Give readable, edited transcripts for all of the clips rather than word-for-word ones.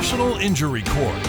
Personal Injury Court.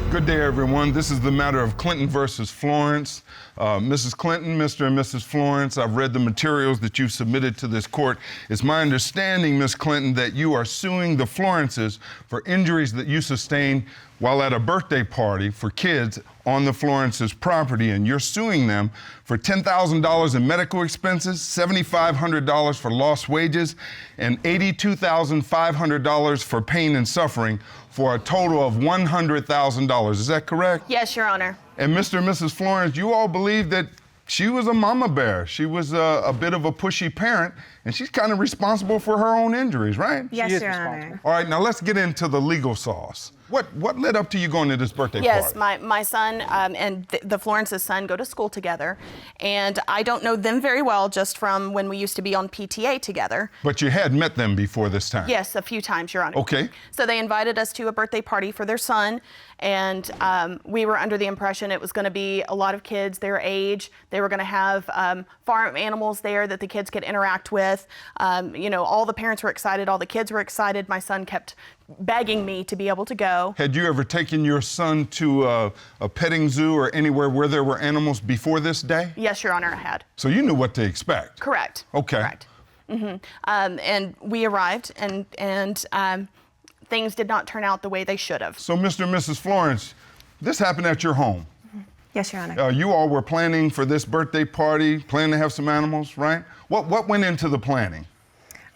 Good day, everyone. This is the matter of Clinton versus Florence. Mrs. Clinton, Mr. and Mrs. Florence, I've read the materials that you've submitted to this court. It's my understanding, Ms. Clinton, that you are suing the Florences for injuries that you sustained while at a birthday party for kids on the Florences' property, and you're suing them for $10,000 in medical expenses, $7,500 for lost wages, and $82,500 for pain and suffering, for a total of $100,000. Is that correct? Yes, Your Honor. And Mr. and Mrs. Florence, you all believe that she was a mama bear. She was a bit of a pushy parent, and she's kind of responsible for her own injuries, right? Yes, Your Honor. All right, now let's get into the legal sauce. What led up to you going to this birthday Yes, party? my son and the Florence's son go to school together, and I don't know them very well just from when we used to be on PTA together. But you had met them before this time? Yes, a few times, Your Honor. Okay. So they invited us to a birthday party for their son, and we were under the impression it was going to be a lot of kids their age. They were going to have farm animals there that the kids could interact with. You know, all the parents were excited, all the kids were excited. My son kept begging me to be able to go. Had you ever taken your son to a petting zoo or anywhere where there were animals before this day? Yes, Your Honor, I had. So you knew what to expect? Correct. Okay. Correct. And we arrived, and things did not turn out the way they should have. So Mr. and Mrs. Florence, this happened at your home. Yes, Your Honor. You all were planning for this birthday party, planning to have some animals, right? What went into the planning?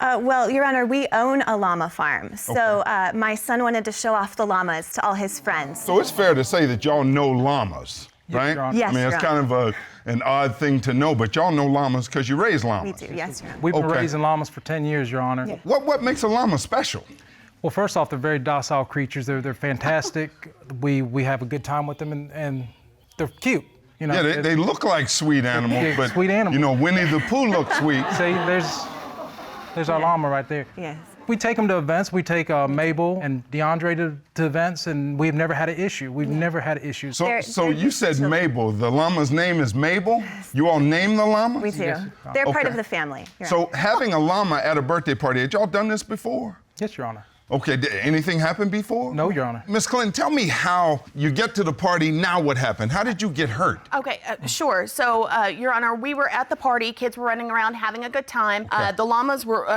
Well, Your Honor, we own a llama farm. So my son wanted to show off the llamas to all his friends. So it's fair to say that y'all know llamas, right? Your Honor. Yes, I mean, Your it's kind of an odd thing to know, but y'all know llamas because you raise llamas. We do, yes, Your Honor. We've been Okay. raising llamas for 10 years, Your Honor. Yeah. What makes a llama special? Well, first off, they're very docile creatures. They're fantastic. We have a good time with them, and they're cute. You know, Yeah, they look like sweet animals, Yeah, but sweet animals. you know, Winnie the Pooh looks sweet. See, there's our llama right there. Yes. We take them to events. We take Mabel and DeAndre to events, and we've never had an issue. We've never had issues. So They're you said children. Mabel. The llama's name is Mabel? You all name the llama? We do. Yes. They're part Okay. of the family. Your So Honor. having a llama at a birthday party, had y'all done this before? Yes, Your Honor. Okay, did anything happen before? No, Your Honor. Miss Clinton, tell me how you get to the party, now what happened? How did you get hurt? Okay, sure. So, Your Honor, we were at the party. Kids were running around having a good time. The llamas were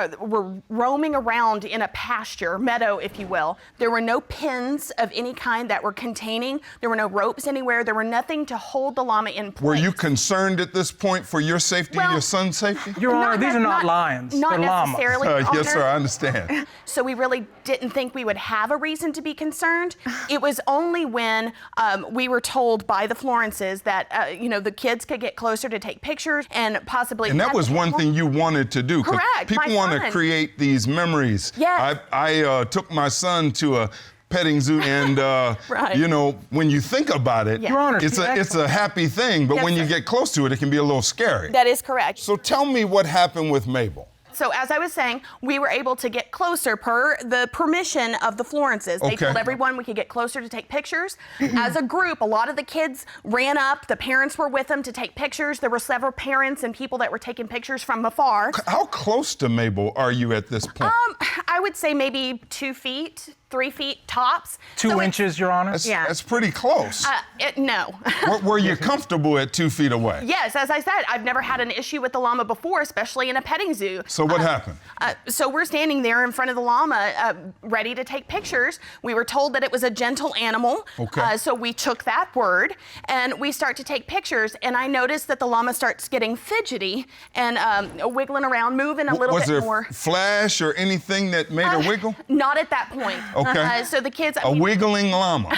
roaming around in a pasture, meadow, if you will. There were no pins of any kind that were containing. There were no ropes anywhere. There were nothing to hold the llama in place. Were you concerned at this point for your safety, Well, your son's safety? Your Honor, these are not not lions. Not They're llamas. necessarily, Your Yes, sir, Honor. I understand. So we really didn't think we would have a reason to be concerned. It was only when we were told by the Florences that, you know, the kids could get closer to take pictures and possibly... And that have was the one animal- thing you wanted to do. 'Cause Correct, people my want to son. create these memories. Yes. I took my son to a petting zoo, and Right. you know, when you think about it, Yeah. Your Honor, it's a happy thing, but Yes, when you sir. get close to it, it can be a little scary. That is correct. So tell me what happened with Mabel. So as I was saying, we were able to get closer per the permission of the Florences. They Okay. told everyone we could get closer to take pictures. As a group, a lot of the kids ran up. The parents were with them to take pictures. There were several parents and people that were taking pictures from afar. How close to Mabel are you at this point? I would say maybe 2 feet, 3 feet tops. 2 So inches, Your Honor. That's pretty close. No. Were you comfortable at 2 feet away? Yes, as I said, I've never had an issue with the llama before, especially in a petting zoo. So what happened? So we're standing there in front of the llama, ready to take pictures. We were told that it was a gentle animal. Okay. So we took that word and we start to take pictures. And I noticed that the llama starts getting fidgety and wiggling around, moving a little Was bit there more. flash or anything that made her wiggle? Not at that point. Okay. So the kids. A wiggling llama.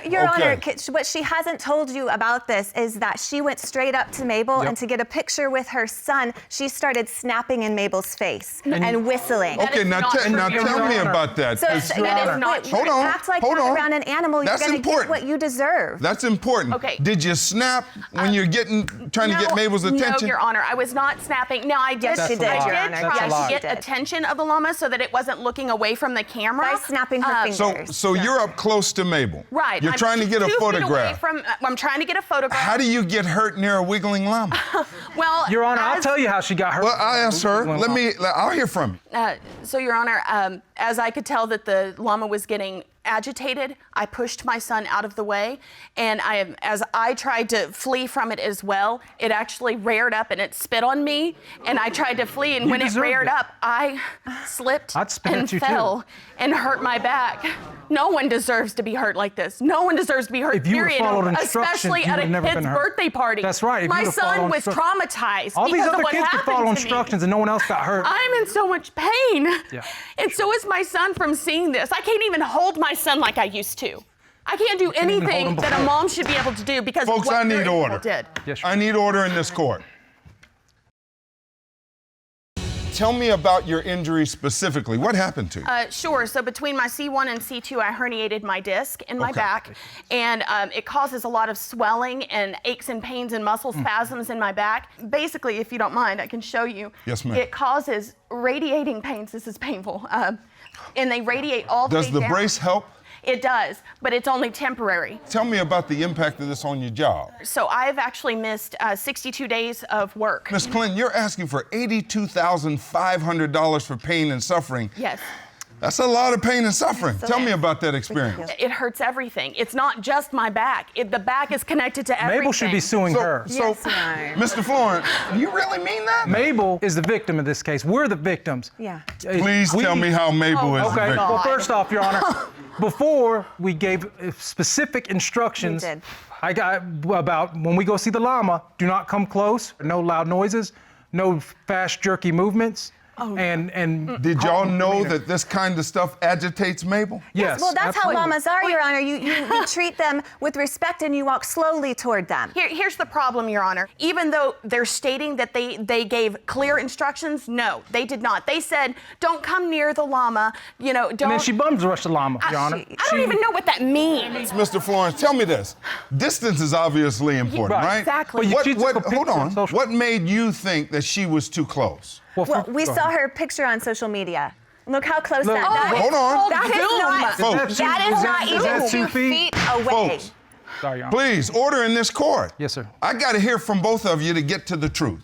Your Okay. Honor, what she hasn't told you about this is that she went straight up to Mabel, Yep. and to get a picture with her son, she started snapping in Mabel's face and whistling. That Okay, is now, not true, now Your tell me Honor. about that. So 'cause that That is is not true. Hold on, act like hold you're on. around an animal, you're That's gonna important. get what you deserve. That's important. Okay. Did you snap when you're trying to get Mabel's attention? No, Your Honor, I was not snapping. Now I did. Yes, she did, I Your did Honor. try That's a lie. to get She did. attention of the llama so that it wasn't looking away from the camera. By snapping her fingers. So you're up close to Mabel. Right. You're I'm trying to get a 2 feet away photograph. I'm trying to get a photograph. How do you get hurt near a wiggling llama? Well, Your Honor, I'll as- tell you how she got hurt. Well, I asked her sir. I'll hear from you. So, Your Honor, as I could tell that the llama was getting agitated, I pushed my son out of the way, and as I tried to flee from it as well, it actually reared up and it spit on me, and I tried to flee, and when it reared up, I slipped and fell and hurt my back. No one deserves to be hurt like this. No one deserves to be hurt, If you period, followed instructions, especially you at would a never kid's been hurt. birthday party. That's right. If My you'd have son followed was traumatized All these because other of what kids could happened follow to me. instructions and no one else got hurt. I'm in so much pain. Yeah. And so is my son from seeing this. I can't even hold my son like I used to. I can't do anything that a mom should be able to do because Folks, of what I need their order. people did. Yes, sir. I need order in this court. Tell me about your injury specifically. What happened to you? Sure. So between my C1 and C2, I herniated my disc in my back, and it causes a lot of swelling and aches and pains and muscle spasms in my back. Basically, if you don't mind, I can show you. Yes, ma'am. It causes radiating pains. This is painful. And they radiate all the way Does the down. brace help? It does, but it's only temporary. Tell me about the impact of this on your job. So I've actually missed 62 days of work. Ms. Clinton, you're asking for $82,500 for pain and suffering. Yes. That's a lot of pain and suffering. Tell me about that experience. It hurts everything. It's not just my back. The back is connected to everything. Mabel should be suing her. So, Mr. Florence, do you really mean that? Mabel is the victim in this case. We're the victims. Yeah. Please tell me how Mabel is the Okay, victim. well, first off, Your Honor, before we gave specific instructions, We did. I got about when we go see the llama, do not come close, no loud noises, no fast, jerky movements. And Did y'all know that this kind of stuff agitates Mabel? Yes. Well, that's absolutely. how llamas are, Your Honor. You treat them with respect and you walk slowly toward them. Here's the problem, Your Honor. Even though they're stating that they gave clear instructions, no, they did not. They said, don't come near the llama, don't. And then she bums rushed the llama, Your Honor. I don't even know what that means. Mr. Florence, tell me this. Distance is obviously important, Right. right? Exactly. Well, you took a Hold picture on on. social- What made you think that she was too close? Well, we saw her picture on social media. Look how close Look. that is. Hold on. That is not, Folks. that is not Is that even 2 2 feet away. Folks, Sorry, Your Honor. please, order in this court. Yes, sir. I got to hear from both of you to get to the truth.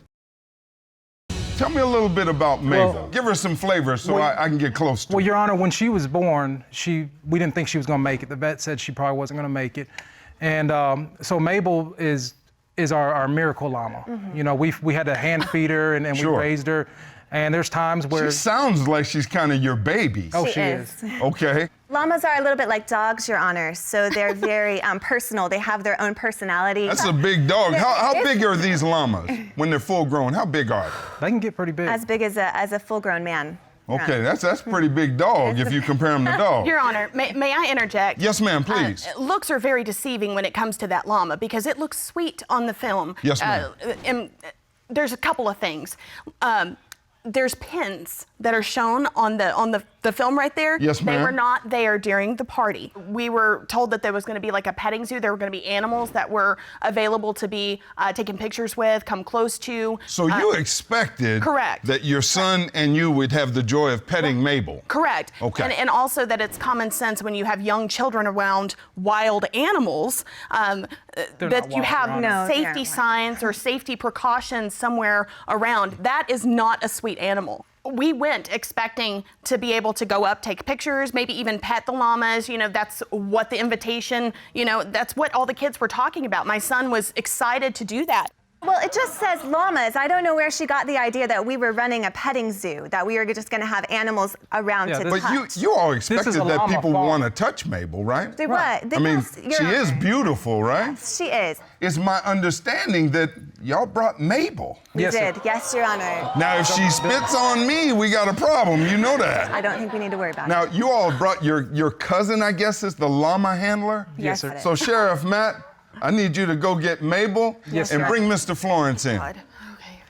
Tell me a little bit about Mabel. Give her some flavor so I can get close to Well, her. Your Honor, when she was born, we didn't think she was going to make it. The vet said she probably wasn't going to make it. And so Mabel is our miracle llama. You know, we had to hand feed her and Sure. we raised her. And there's times where... She sounds like she's kind of your baby. Oh, She she is. is. Okay. Llamas are a little bit like dogs, Your Honor. So they're very personal. They have their own personality. That's a big dog. How big are these llamas when they're full grown? How big are they? They can get pretty big. As big as a full-grown man. Your Okay, Honor. that's pretty big dog if you compare them to dogs. Your Honor, may I interject? Yes, ma'am, please. Looks are very deceiving when it comes to that llama because it looks sweet on the film. Yes, ma'am. And there's a couple of things. There's pins that are shown on the film right there. Yes, ma'am. They were not there during the party. We were told that there was going to be like a petting zoo. There were going to be animals that were available to be taken pictures with, come close to. So you expected Correct. that your son and you would have the joy of petting Mabel. Correct. Okay. And also that it's common sense when you have young children around wild animals not that you wild, have Your Honor. No, safety they're- signs or safety precautions somewhere around. That is not a sweet animal. We went expecting to be able to go up, take pictures, maybe even pet the llamas. That's what the invitation, that's what all the kids were talking about. My son was excited to do that. Well, it just says llamas. I don't know where she got the idea that we were running a petting zoo, that we were just going to have animals around Yeah, to this- But touch. you all is expected a that llama people farm. want to touch Mabel, right? They what? They I mean, must- Your she is Honor. beautiful, right? She is. It's my understanding that y'all brought Mabel. We Yes, sir. did. Yes, Your Honor. Now, if she spits on me, we got a problem. You know that. I don't think we need to worry about Now, it. you all brought your cousin, I guess, is the llama handler? Yes, sir. Yes, So, Sheriff Matt, I need you to go get Mabel Yes, and sir. bring Mr. Florence in. God. Okay.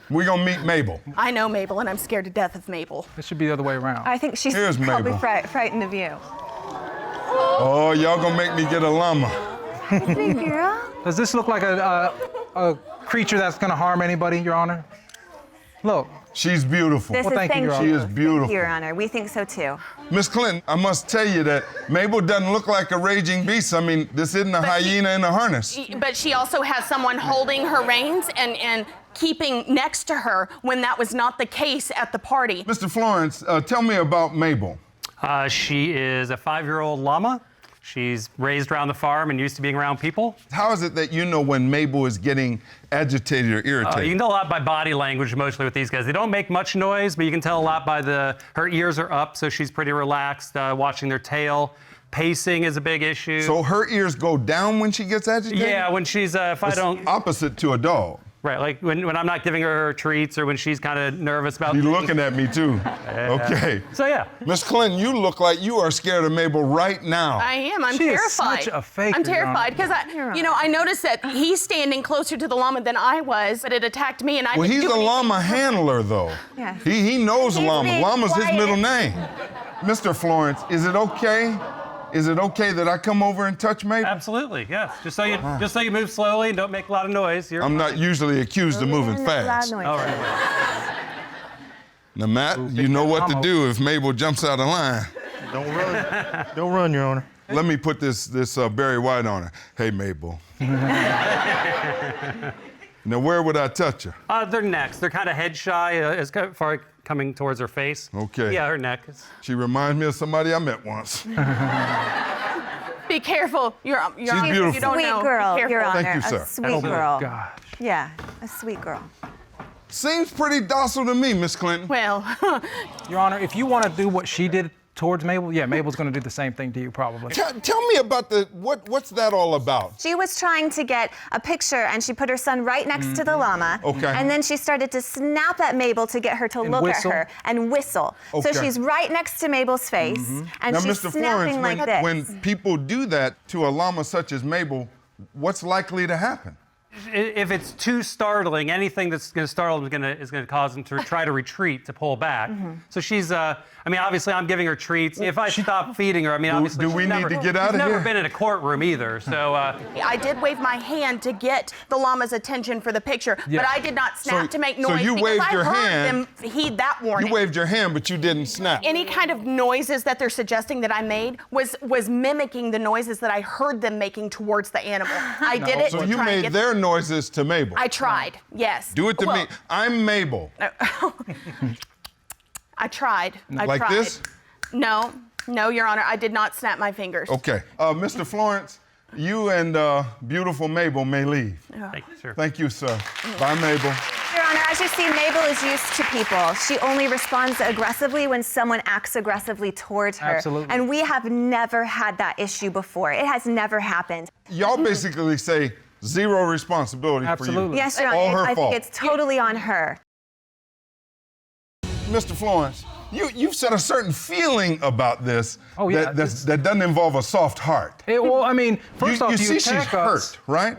We're going to meet Mabel. I know Mabel, and I'm scared to death of Mabel. It should be the other way around. I think she's Here's probably Mabel. frightened of you. Oh, y'all going to make me get a llama. Hey, girl. Does this look like a creature that's going to harm anybody, Your Honor? Look. She's beautiful. This Well, is thank you, Your She is Thank beautiful. you, Your Honor. We think so too. Miss Clinton, I must tell you that Mabel doesn't look like a raging beast. I mean, this isn't a hyena in a harness. But she also has someone holding her reins and keeping next to her when that was not the case at the party. Mr. Florence, tell me about Mabel. She is a 5-year-old llama. She's raised around the farm and used to being around people. How is it that you know when Mabel is getting agitated or irritated? You can tell a lot by body language, mostly with these guys. They don't make much noise, but you can tell a lot by her ears are up, so she's pretty relaxed, watching their tail. Pacing is a big issue. So her ears go down when she gets agitated? Yeah, when she's, if I don't... Opposite to a dog. Right, like when I'm not giving her treats or when she's kind of nervous about You're things. looking at me too. Okay. So yeah. Miss Clinton, you look like you are scared of Mabel right now. I am. I'm She is terrified. such a faker, I'm terrified because I noticed that he's standing closer to the llama than I was, but it attacked me, and I Well, didn't he's do a anything. llama handler, though. Yeah. He knows He's llama. being Llama's his quiet. middle name. Mr. Florence, is it okay? Is it okay that I come over and touch Mabel? Absolutely, yes. Just so you move slowly and don't make a lot of noise. I'm not usually accused of moving fast. All right. Now, Matt, you know what to do if Mabel jumps out of line. Don't run. Don't run, Your Honor. Let me put this Barry White on her. Hey, Mabel. Now, where would I touch her? Their necks. They're kind of head shy as far coming towards her face. Okay. Yeah, her neck. She reminds me of somebody I met once. Be careful. You're beautiful. You don't Sweet know. girl, Be careful. Your Honor. Thank you, sir. A sweet girl. Gosh. Yeah, a sweet girl. Seems pretty docile to me, Miss Clinton. Well, Your Honor, if you want to do what she did towards Mabel, yeah, Mabel's going to do the same thing to you probably. Tell me about what's that all about? She was trying to get a picture, and she put her son right next to the llama. Okay. And then she started to snap at Mabel to get her to look whistle? at her and whistle. Okay. So she's right next to Mabel's face, and Now, she's Mr. snapping Florence, like this. when people do that to a llama such as Mabel, what's likely to happen? If it's too startling, anything that's going to startle them is going to cause them to try to retreat, to pull back. So she's, obviously I'm giving her treats. If I stop feeding her, obviously do we she's need never, to get out of she's here? never been in a courtroom either, so. I did wave my hand to get the llama's attention for the picture, Yeah. but I did not snap So- to make so noise you because waved I your heard hand- them heed that warning. You waved your hand, but you didn't snap. Any kind of noises that they're suggesting that I made was mimicking the noises that I heard them making towards the animal. I did it So to you try and made get their noises to Mabel. I tried, yes. Do it to Well, me. I'm Mabel. I tried. I Like tried. this? No, Your Honor, I did not snap my fingers. Okay. Mr. Florence, you and beautiful Mabel may leave. Thank you, sir. Thank you, sir. Bye, Mabel. Your Honor, as you see, Mabel is used to people. She only responds aggressively when someone acts aggressively towards her. Absolutely. And we have never had that issue before. It has never happened. Y'all basically say zero responsibility for Absolutely. you. Yes, Your All Honor, her I fault. think it's totally on her. Mr. Florence, you've said a certain feeling about this Oh, yeah, that doesn't involve a soft heart. First off, you see she's attack us. hurt, right?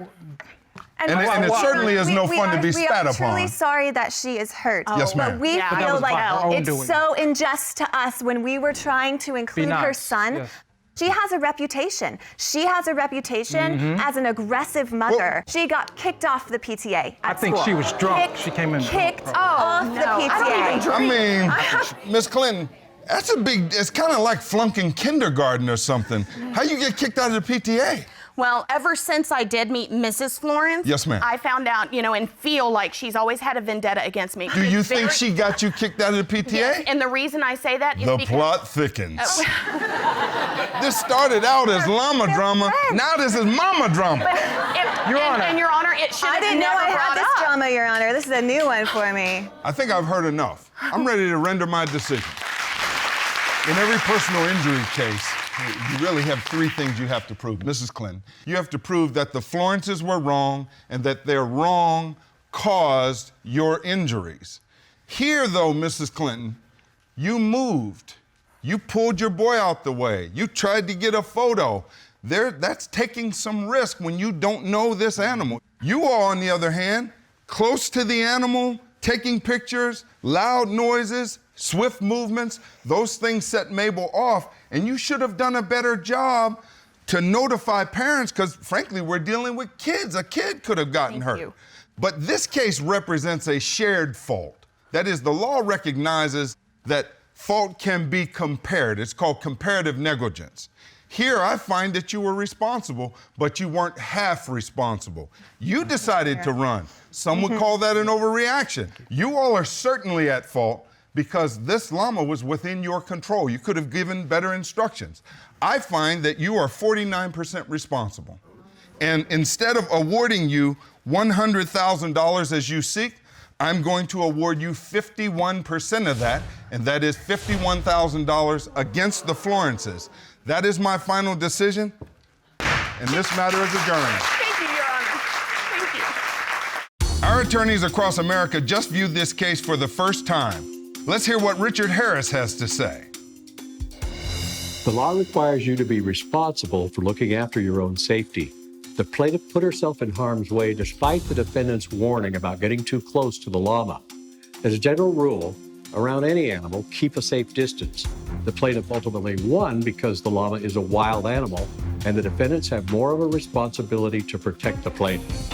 And also, it certainly is no fun to be spat We are truly upon. sorry that she is hurt. Yes, ma'am. But we Yeah. But that feel was by her like own it's doing. so unjust to us when we were trying to include her nice. son. Yes. She has a reputation. She has a reputation Mm-hmm. as an aggressive mother. She got kicked off the PTA at I think school. she was drunk. Kicked- She came in Kicked drunk. off the no. PTA. I don't even drink. I mean, Miss Clinton, it's kind of like flunking kindergarten or something. How you get kicked out of the PTA? Well, ever since I did meet Mrs. Florence, Yes, ma'am. I found out, and feel like she's always had a vendetta against me. Do you It's think very- she got you kicked out of the PTA? Yes, and the reason I say that is The because plot thickens. This started out as llama They're drama. friends. Now this is mama drama. Your Honor. And Your Honor, it should I have didn't know never I had brought this up. drama, Your Honor. This is a new one for me. I think I've heard enough. I'm ready to render my decision. In every personal injury case, you really have three things you have to prove, Mrs. Clinton. You have to prove that the Florences were wrong and that their wrong caused your injuries. Here, though, Mrs. Clinton, you moved. You pulled your boy out the way. You tried to get a photo. That's taking some risk when you don't know this animal. You all, on the other hand, close to the animal, taking pictures, loud noises, swift movements, those things set Mabel off, and you should have done a better job to notify parents, because frankly, we're dealing with kids. A kid could have gotten hurt. you. But this case represents a shared fault. That is, the law recognizes that fault can be compared. It's called comparative negligence. Here, I find that you were responsible, but you weren't half responsible. You decided to run. Some would call that an overreaction. You all are certainly at fault because this llama was within your control. You could have given better instructions. I find that you are 49% responsible. And instead of awarding you $100,000 as you seek, I'm going to award you 51% of that, and that is $51,000 against the Florences. That is my final decision, and this matter is adjourned. Thank you, Your Honor. Thank you. Our attorneys across America just viewed this case for the first time. Let's hear what Richard Harris has to say. The law requires you to be responsible for looking after your own safety. The plaintiff put herself in harm's way despite the defendant's warning about getting too close to the llama. As a general rule, around any animal, keep a safe distance. The plaintiff ultimately won because the llama is a wild animal, and the defendants have more of a responsibility to protect the plaintiff.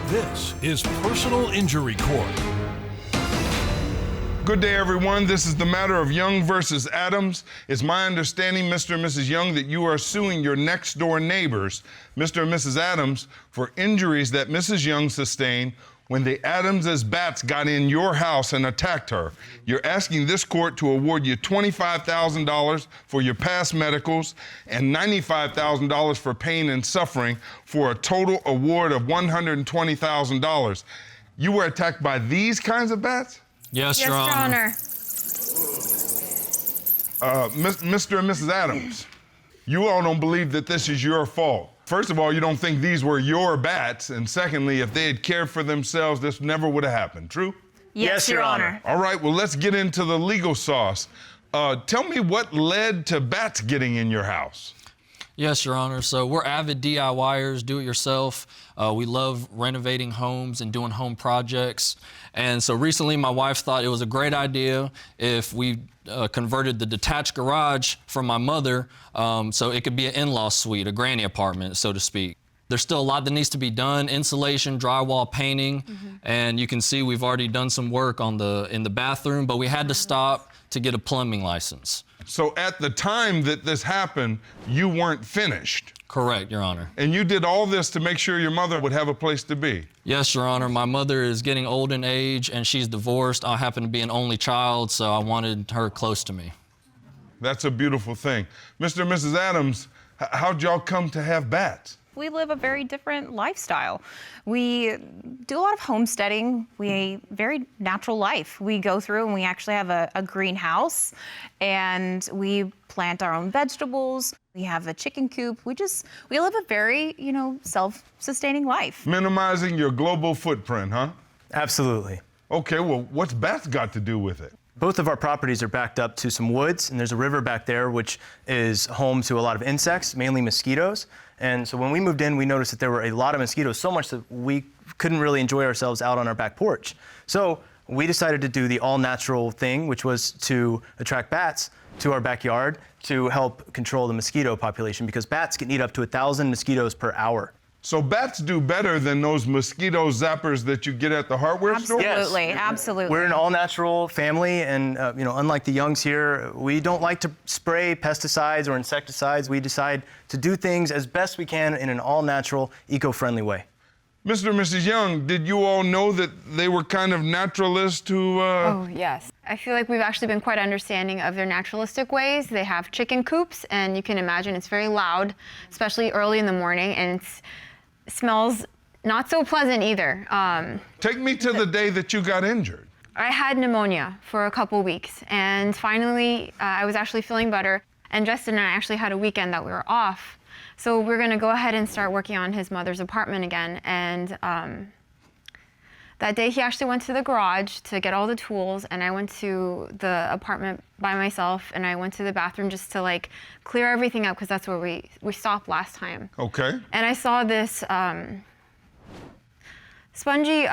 This is Personal Injury Court. Good day, everyone. This is the matter of Young versus Adams. It's my understanding, Mr. and Mrs. Young, that you are suing your next-door neighbors, Mr. and Mrs. Adams, for injuries that Mrs. Young sustained when the Adamses' bats got in your house and attacked her. You're asking this court to award you $25,000 for your past medicals and $95,000 for pain and suffering for a total award of $120,000. You were attacked by these kinds of bats? Yes, Your Honor. Mr. and Mrs. Adams, you all don't believe that this is your fault. First of all, you don't think these were your bats, and secondly, if they had cared for themselves, this never would have happened, true? Yes, Your Honor. All right, well, let's get into the legal sauce. Tell me what led to bats getting in your house. Yes, Your Honor. So we're avid DIYers, do-it-yourself. We love renovating homes and doing home projects. And so recently my wife thought it was a great idea if we converted the detached garage from my mother so it could be an in-law suite, a granny apartment, so to speak. There's still a lot that needs to be done: insulation, drywall, painting, and you can see we've already done some work in the bathroom, but we had to stop to get a plumbing license. So at the time that this happened, you weren't finished. Correct, Your Honor. And you did all this to make sure your mother would have a place to be. Yes, Your Honor. My mother is getting old in age and she's divorced. I happen to be an only child, so I wanted her close to me. That's a beautiful thing. Mr. and Mrs. Adams, how'd y'all come to have bats? We live a very different lifestyle. We do a lot of homesteading. We very natural life. We go through and we actually have a greenhouse and we plant our own vegetables. We have a chicken coop. We live a very, self-sustaining life. Minimizing your global footprint, huh? Absolutely. Okay, well, what's bats got to do with it? Both of our properties are backed up to some woods, and there's a river back there which is home to a lot of insects, mainly mosquitoes. And so when we moved in, we noticed that there were a lot of mosquitoes, so much that we couldn't really enjoy ourselves out on our back porch. So we decided to do the all-natural thing, which was to attract bats to our backyard to help control the mosquito population, because bats can eat up to 1,000 mosquitoes per hour. So bats do better than those mosquito zappers that you get at the hardware store? Absolutely, Yes. absolutely. We're an all-natural family, and unlike the Youngs here, we don't like to spray pesticides or insecticides. We decide to do things as best we can in an all-natural, eco-friendly way. Mr. and Mrs. Young, did you all know that they were kind of naturalists who... Oh, yes. I feel like we've actually been quite understanding of their naturalistic ways. They have chicken coops, and you can imagine it's very loud, especially early in the morning, and it smells not so pleasant either. Take me to the day that you got injured. I had pneumonia for a couple weeks, and finally I was actually feeling better, and Justin and I actually had a weekend that we were off. So we're going to go ahead and start working on his mother's apartment again. And that day he actually went to the garage to get all the tools, and I went to the apartment by myself, and I went to the bathroom just to clear everything up, because that's where we stopped last time. Okay. And I saw this spongy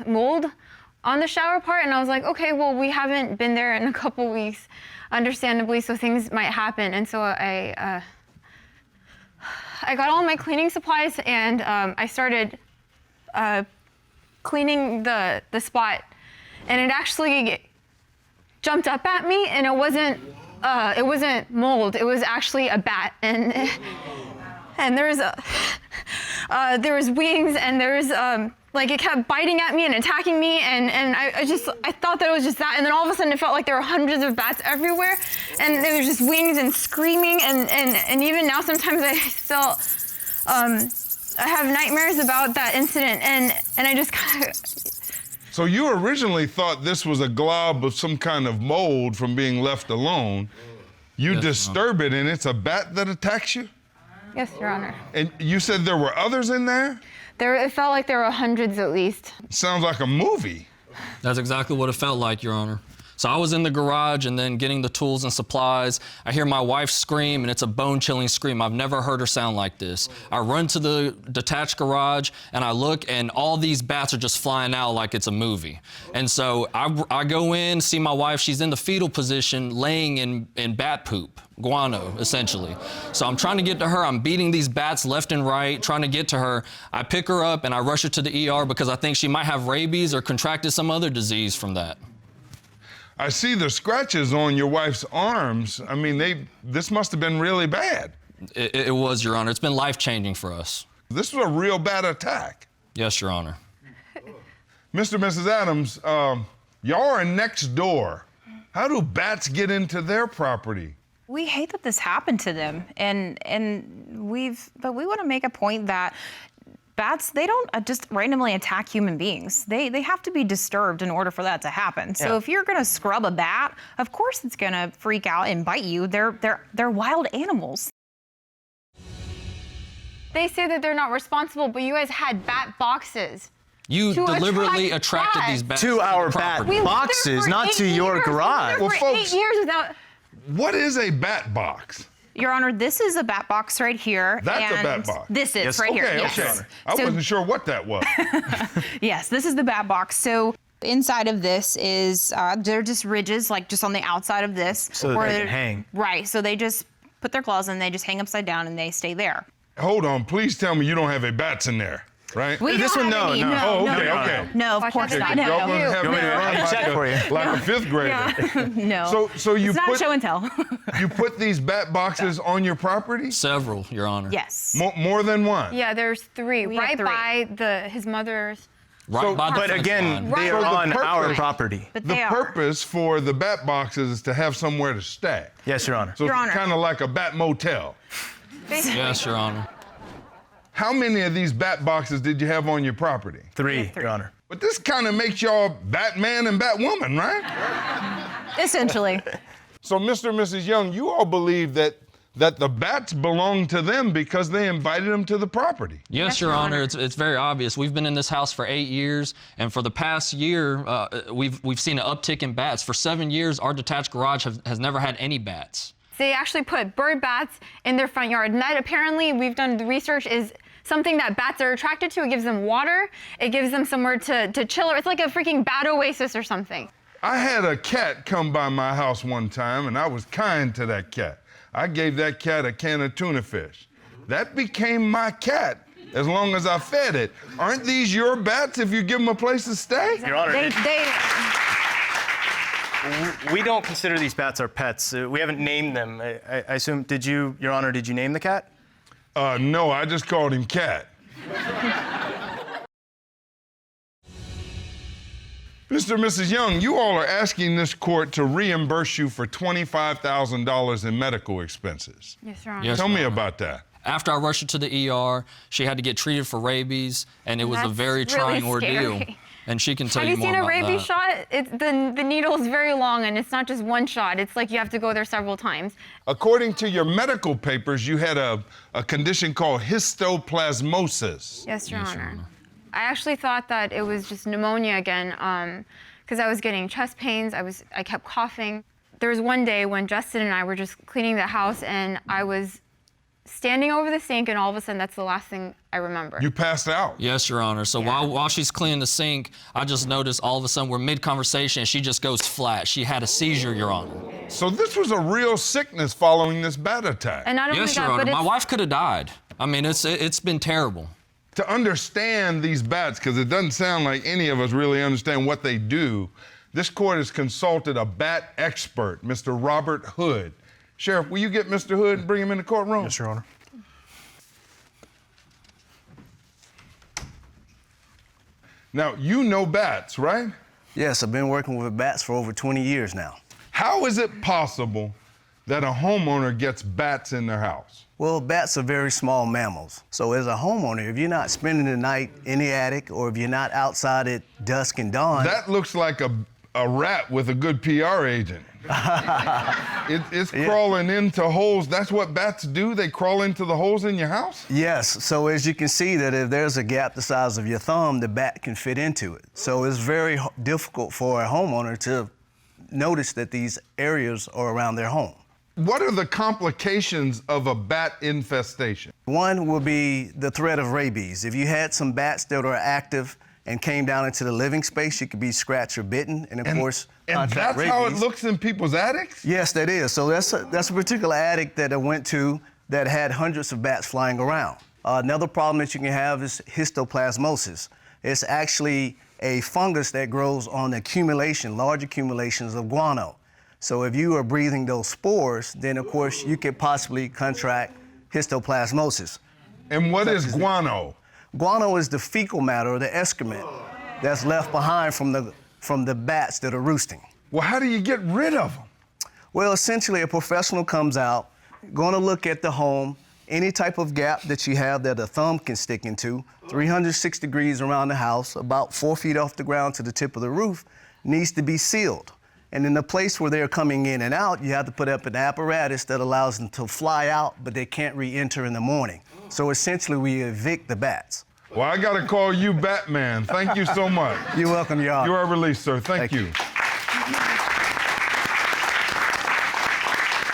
mold on the shower part, and I was like, okay, well, we haven't been there in a couple weeks, understandably, so things might happen. And so I got all my cleaning supplies, and I started cleaning the spot, and it actually jumped up at me, and it wasn't mold. It was actually a bat, and there was wings, and there was like it kept biting at me and attacking me, and I thought that it was just that, and then all of a sudden it felt like there were hundreds of bats everywhere, and there was just wings and screaming, and even now sometimes I still I have nightmares about that incident, and I just kind of. So you originally thought this was a glob of some kind of mold from being left alone. You disturb it, and it's a bat that attacks you? Yes, Your Honor. And you said there were others in there? It felt like there were hundreds at least. Sounds like a movie. That's exactly what it felt like, Your Honor. So I was in the garage and then getting the tools and supplies. I hear my wife scream, and it's a bone-chilling scream. I've never heard her sound like this. I run to the detached garage, and I look, and all these bats are just flying out like it's a movie. And so I go in, see my wife. She's in the fetal position, laying in bat poop, guano, essentially. So I'm trying to get to her. I'm beating these bats left and right, trying to get to her. I pick her up, and I rush her to the ER because I think she might have rabies or contracted some other disease from that. I see the scratches on your wife's arms. I mean, this must have been really bad. It was, Your Honor. It's been life-changing for us. This was a real bad attack. Yes, Your Honor. Mr. and Mrs. Adams, y'all are next door. How do bats get into their property? We hate that this happened to them, but we want to make a point that bats, they don't just randomly attack human beings. They have to be disturbed in order for that to happen. So if you're gonna scrub a bat, of course it's gonna freak out and bite you. They're wild animals. They say that they're not responsible, but you guys had bat boxes. You deliberately attracted these bats to our bat boxes, not to your garage. Well, folks, 8 years without. What is a bat box? Your Honor, this is a bat box right here. That's and a bat box. This is right here. Okay, Yes. okay. I wasn't sure what that was. Yes, this is the bat box. So inside of this is they're just ridges, like just on the outside of this. So that they can hang. Right. So they just put their claws in, they just hang upside down, and they stay there. Hold on, please tell me you don't have any bats in there, right? This one, no. Oh, okay. No, of course not. Y'all No. gonna have me check for you. like a fifth grader. No. So you It's not put show and tell. you put these bat boxes on your property? Several, Your Honor. Yes. More than one? Yeah, there's 3 We have right 3. by his mother's. Right by the But fence again, line. they So are the on our purpose- property. But The they are. purpose for the bat boxes is to have somewhere to stay. Yes, Your Honor. So Your it's Honor. kind of like a bat motel. Yes, Your Honor. How many of these bat boxes did you have on your property? 3, Your Honor. But this kind of makes y'all Batman and Batwoman, right? Essentially. So, Mr. and Mrs. Young, you all believe that the bats belong to them because they invited them to the property. Yes, Your Honor. It's very obvious. We've been in this house for 8 years, and for the past year, we've seen an uptick in bats. For 7 years, our detached garage has never had any bats. They actually put bird bats in their front yard, and that apparently, we've done the research, is something that bats are attracted to. It gives them water. It gives them somewhere to chill. It's like a freaking bat oasis or something. I had a cat come by my house one time, and I was kind to that cat. I gave that cat a can of tuna fish. That became my cat as long as I fed it. Aren't these your bats if you give them a place to stay? Your Honor, They we don't consider these bats our pets. We haven't named them. I assume, Your Honor, did you name the cat? No, I just called him Cat. Mr. and Mrs. Young, you all are asking this court to reimburse you for $25,000 in medical expenses. Yes, Your Honor. Yes, Tell Your me Honor. about that. After I rushed her to the ER, she had to get treated for rabies, and it was a That's very really trying ordeal. scary. And she can tell Have you you more seen a about rabies that. shot? The needle is very long, and it's not just one shot. It's like you have to go there several times. According to your medical papers, you had a condition called histoplasmosis. Yes, Your Honor. I actually thought that it was just pneumonia again, because I was getting chest pains. I kept coughing. There was one day when Justin and I were just cleaning the house, and I was standing over the sink, and all of a sudden, that's the last thing I remember. You passed out. Yes, Your Honor. So while she's cleaning the sink, I just noticed all of a sudden we're mid-conversation and she just goes flat. She had a seizure, Your Honor. So this was a real sickness following this bat attack. And not only Yes, that, Your Honor. but My wife could have died. I mean, it's been terrible. To understand these bats, because it doesn't sound like any of us really understand what they do, this court has consulted a bat expert, Mr. Robert Hood. Sheriff, will you get Mr. Hood and bring him in the courtroom? Yes, Your Honor. Now, you know bats, right? Yes, I've been working with bats for over 20 years now. How is it possible that a homeowner gets bats in their house? Well, bats are very small mammals. So as a homeowner, if you're not spending the night in the attic or if you're not outside at dusk and dawn... That looks like a rat with a good PR agent. It's crawling into holes. That's what bats do? They crawl into the holes in your house? Yes, so as you can see that if there's a gap the size of your thumb, the bat can fit into it. So it's very difficult for a homeowner to notice that these areas are around their home. What are the complications of a bat infestation? One will be the threat of rabies. If you had some bats that are active and came down into the living space, you could be scratched or bitten, and of course, contract rabies. And that's how it looks in people's attics? Yes, that is. So that's a particular attic that I went to that had hundreds of bats flying around. Another problem that you can have is histoplasmosis. It's actually a fungus that grows on large accumulations of guano. So if you are breathing those spores, then of course you could possibly contract histoplasmosis. And what is guano? Guano is the fecal matter or the excrement that's left behind from the bats that are roosting. Well, how do you get rid of them? Well, essentially a professional comes out, going to look at the home, any type of gap that you have that a thumb can stick into, 306 degrees around the house, about 4 feet off the ground to the tip of the roof, needs to be sealed. And in the place where they're coming in and out, you have to put up an apparatus that allows them to fly out, but they can't re-enter in the morning. So essentially, we evict the bats. Well, I got to call you Batman. Thank you so much. You're welcome, Your Honor. You are released, sir. Thank you.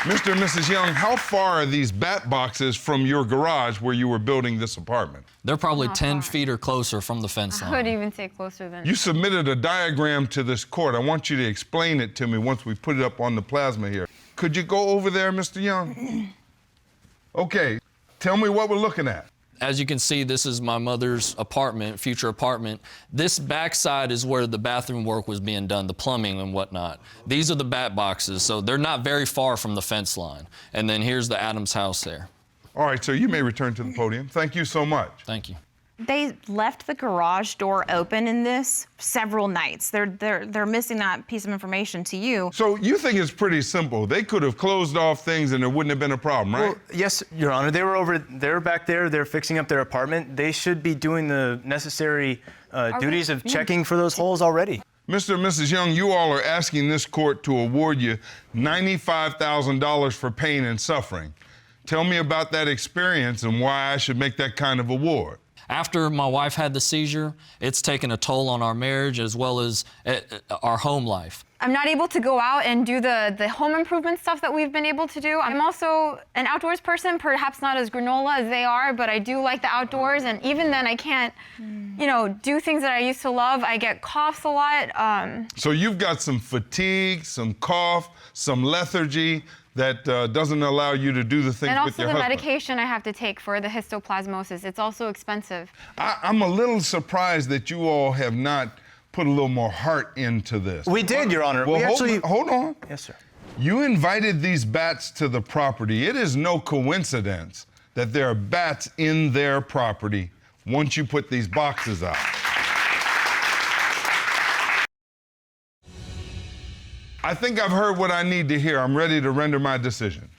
Mr. and Mrs. Young, how far are these bat boxes from your garage where you were building this apartment? They're probably 10 feet or closer from the fence line. I would even say closer than. You submitted a diagram to this court. I want you to explain it to me once we put it up on the plasma here. Could you go over there, Mr. Young? Okay, tell me what we're looking at. As you can see, this is my mother's apartment, future apartment. This backside is where the bathroom work was being done, the plumbing and whatnot. These are the bat boxes, so they're not very far from the fence line. And then here's the Adams house there. All right, sir, you may return to the podium. Thank you so much. Thank you. They left the garage door open in this several nights. They're missing that piece of information to you. So you think it's pretty simple. They could have closed off things and there wouldn't have been a problem, right? Well, yes, Your Honor. They're back there. They're fixing up their apartment. They should be doing the necessary duties of checking for those holes already. Mr. and Mrs. Young, you all are asking this court to award you $95,000 for pain and suffering. Tell me about that experience and why I should make that kind of award. After my wife had the seizure, it's taken a toll on our marriage as well as our home life. I'm not able to go out and do the home improvement stuff that we've been able to do. I'm also an outdoors person, perhaps not as granola as they are, but I do like the outdoors, and even then I can't, do things that I used to love. I get coughs a lot. So you've got some fatigue, some cough, some lethargy that doesn't allow you to do the things with your husband. And also the medication I have to take for the histoplasmosis. It's also expensive. I'm a little surprised that you all have not put a little more heart into this. We did, Your Honor. Well, hold on. Yes, sir. You invited these bats to the property. It is no coincidence that there are bats in their property once you put these boxes out. I think I've heard what I need to hear. I'm ready to render my decision.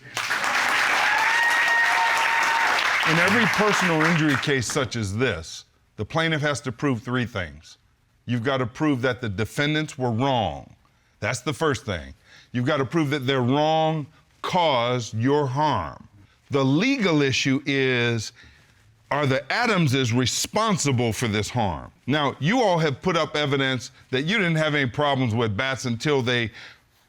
In every personal injury case such as this, the plaintiff has to prove three things. You've got to prove that the defendants were wrong. That's the first thing. You've got to prove that their wrong caused your harm. The legal issue is, are the Adamses responsible for this harm? Now, you all have put up evidence that you didn't have any problems with bats until they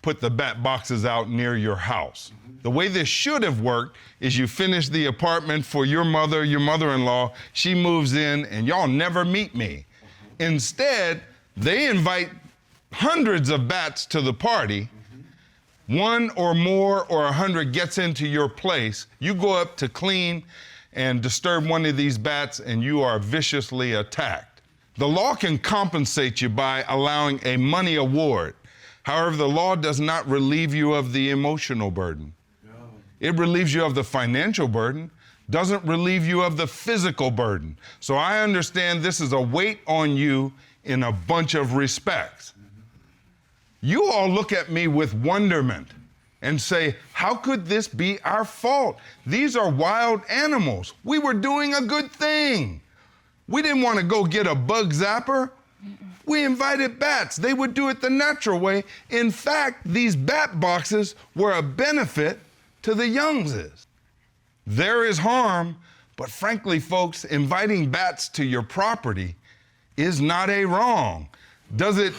put the bat boxes out near your house. The way this should have worked is you finish the apartment for your mother-in-law, she moves in, and y'all never meet me. Instead, they invite hundreds of bats to the party. One or more or 100 gets into your place. You go up to clean and disturb one of these bats, and you are viciously attacked. The law can compensate you by allowing a money award. However, the law does not relieve you of the emotional burden. It relieves you of the financial burden, doesn't relieve you of the physical burden. So I understand this is a weight on you in a bunch of respects. You all look at me with wonderment and say, how could this be our fault? These are wild animals. We were doing a good thing. We didn't want to go get a bug zapper. We invited bats. They would do it the natural way. In fact, these bat boxes were a benefit to the Youngses. There is harm, but frankly, folks, inviting bats to your property is not a wrong. Does it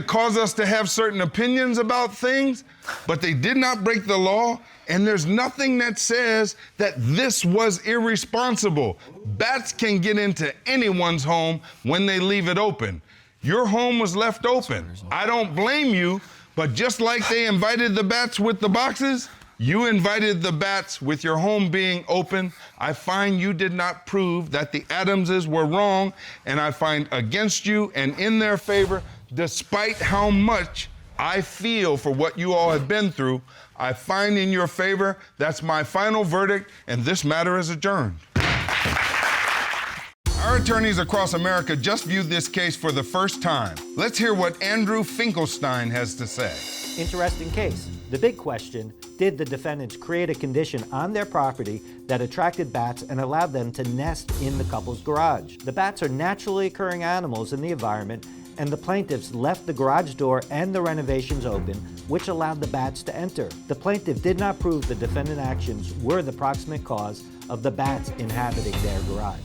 cause us to have certain opinions about things? But they did not break the law, and there's nothing that says that this was irresponsible. Bats can get into anyone's home when they leave it open. Your home was left open. I don't blame you, but just like they invited the bats with the boxes, you invited the bats with your home being open. I find you did not prove that the Adamses were wrong, and I find against you and in their favor, despite how much I feel for what you all have been through, I find in your favor. That's my final verdict, and this matter is adjourned. Our attorneys across America just viewed this case for the first time. Let's hear what Andrew Finkelstein has to say. Interesting case. The big question, did the defendants create a condition on their property that attracted bats and allowed them to nest in the couple's garage? The bats are naturally occurring animals in the environment, and the plaintiffs left the garage door and the renovations open, which allowed the bats to enter. The plaintiff did not prove the defendant actions were the proximate cause of the bats inhabiting their garage.